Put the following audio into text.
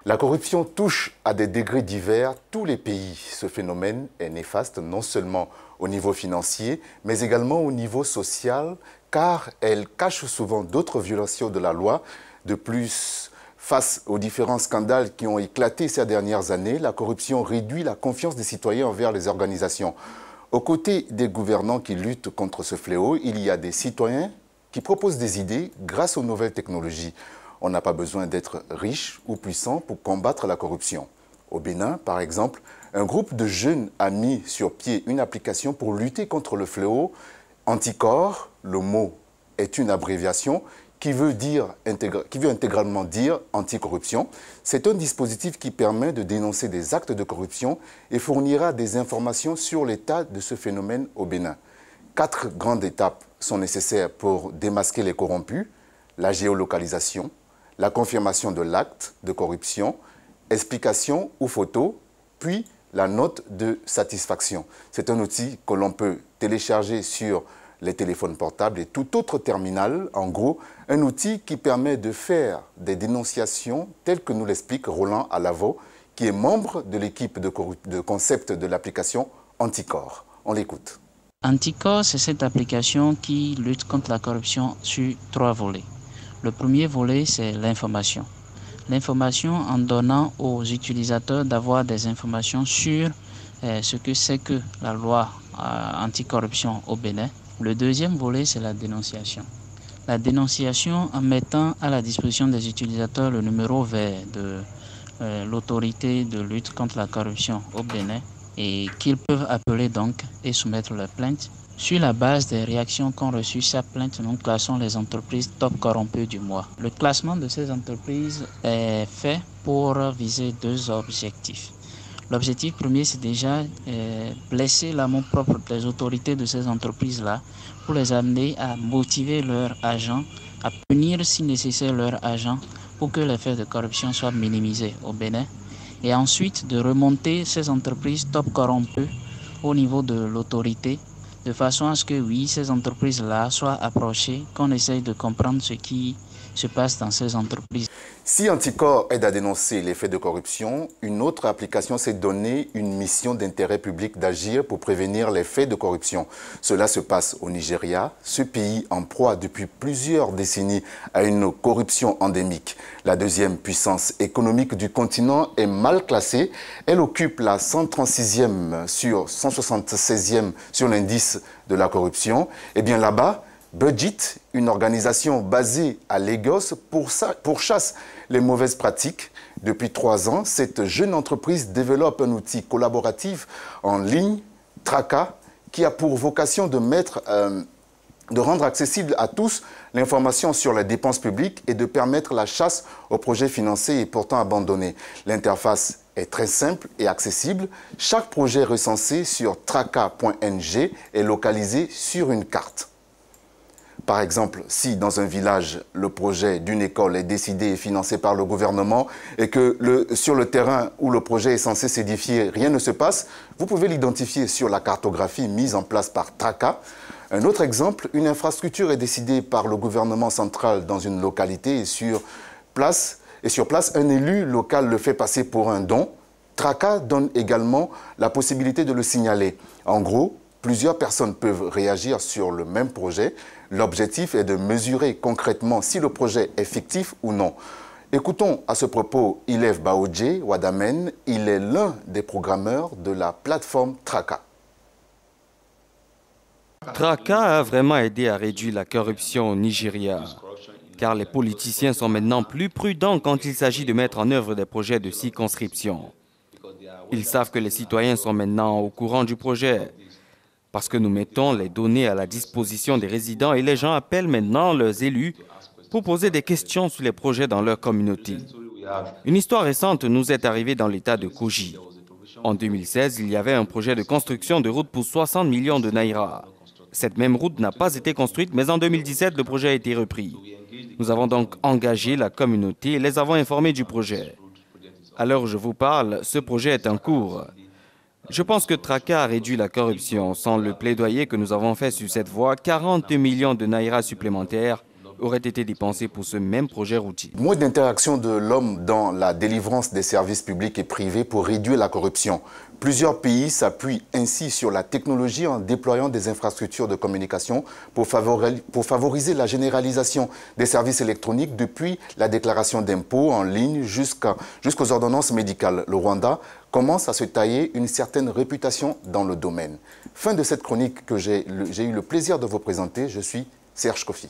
La corruption touche à des degrés divers tous les pays. Ce phénomène est néfaste non seulement au niveau financier, mais également au niveau social, car elle cache souvent d'autres violations de la loi. De plus, face aux différents scandales qui ont éclaté ces dernières années, la corruption réduit la confiance des citoyens envers les organisations. Aux côtés des gouvernants qui luttent contre ce fléau, il y a des citoyens qui proposent des idées grâce aux nouvelles technologies. On n'a pas besoin d'être riche ou puissant pour combattre la corruption. Au Bénin, par exemple, un groupe de jeunes a mis sur pied une application pour lutter contre le fléau Anticorps. Le mot est une abréviation qui veut intégralement dire anticorruption. C'est un dispositif qui permet de dénoncer des actes de corruption et fournira des informations sur l'état de ce phénomène au Bénin. 4 grandes étapes sont nécessaires pour démasquer les corrompus: la géolocalisation, la confirmation de l'acte de corruption, explication ou photo, puis la note de satisfaction. C'est un outil que l'on peut télécharger sur les téléphones portables et tout autre terminal. En gros, un outil qui permet de faire des dénonciations telles que nous l'explique Roland Alavo, qui est membre de l'équipe de concept de l'application Anticorps. On l'écoute. Anticorps, c'est cette application qui lutte contre la corruption sur 3 volets. Le premier volet, c'est l'information. L'information en donnant aux utilisateurs d'avoir des informations sur ce que c'est que la loi anticorruption au Bénin. Le deuxième volet, c'est la dénonciation. La dénonciation en mettant à la disposition des utilisateurs le numéro vert de l'autorité de lutte contre la corruption au Bénin et qu'ils peuvent appeler donc et soumettre leur plainte. Sur la base des réactions qu'ont reçues sa plainte, nous classons les entreprises top corrompues du mois. Le classement de ces entreprises est fait pour viser 2 objectifs. L'objectif premier, c'est déjà blesser l'amour-propre des autorités de ces entreprises-là pour les amener à motiver leurs agents, à punir si nécessaire leurs agents pour que les faits de corruption soient minimisés au Bénin. Et ensuite, de remonter ces entreprises top corrompues au niveau de l'autorité, de façon à ce que, oui, ces entreprises-là soient approchées, qu'on essaye de comprendre ce qui se passe dans ces entreprises. Si Anticorps aide à dénoncer les faits de corruption, une autre application s'est donné une mission d'intérêt public d'agir pour prévenir les faits de corruption. Cela se passe au Nigeria, ce pays en proie depuis plusieurs décennies à une corruption endémique. La deuxième puissance économique du continent est mal classée. Elle occupe la 136e sur 176e sur l'indice de la corruption. Et bien là-bas, Budget, une organisation basée à Lagos, pourchasse les mauvaises pratiques. Depuis 3 ans, cette jeune entreprise développe un outil collaboratif en ligne, Traka, qui a pour vocation de rendre accessible à tous l'information sur les dépenses publiques et de permettre la chasse aux projets financés et pourtant abandonnés. L'interface est très simple et accessible. Chaque projet recensé sur traka.ng est localisé sur une carte. Par exemple, si dans un village, le projet d'une école est décidé et financé par le gouvernement et que sur le terrain où le projet est censé s'édifier, rien ne se passe, vous pouvez l'identifier sur la cartographie mise en place par Traka. Un autre exemple, une infrastructure est décidée par le gouvernement central dans une localité et sur place, un élu local le fait passer pour un don. Traka donne également la possibilité de le signaler. En gros, plusieurs personnes peuvent réagir sur le même projet. L'objectif est de mesurer concrètement si le projet est fictif ou non. Écoutons à ce propos Ilef Baoudje Wadamen. Il est l'un des programmeurs de la plateforme Traka. Traka a vraiment aidé à réduire la corruption au Nigeria, car les politiciens sont maintenant plus prudents quand il s'agit de mettre en œuvre des projets de circonscription. Ils savent que les citoyens sont maintenant au courant du projet, parce que nous mettons les données à la disposition des résidents et les gens appellent maintenant leurs élus pour poser des questions sur les projets dans leur communauté. Une histoire récente nous est arrivée dans l'état de Kogi. En 2016, il y avait un projet de construction de route pour 60 millions de naira. Cette même route n'a pas été construite, mais en 2017, le projet a été repris. Nous avons donc engagé la communauté et les avons informés du projet. À l'heure où je vous parle, ce projet est en cours. Je pense que Traka a réduit la corruption. Sans le plaidoyer que nous avons fait sur cette voie, 40 millions de naira supplémentaires auraient été dépensés pour ce même projet routier. Moins d'interaction de l'homme dans la délivrance des services publics et privés pour réduire la corruption. Plusieurs pays s'appuient ainsi sur la technologie en déployant des infrastructures de communication pour favoriser la généralisation des services électroniques depuis la déclaration d'impôts en ligne jusqu'aux ordonnances médicales. Le Rwanda commence à se tailler une certaine réputation dans le domaine. Fin de cette chronique que j'ai eu le plaisir de vous présenter. Je suis Serge Kofi.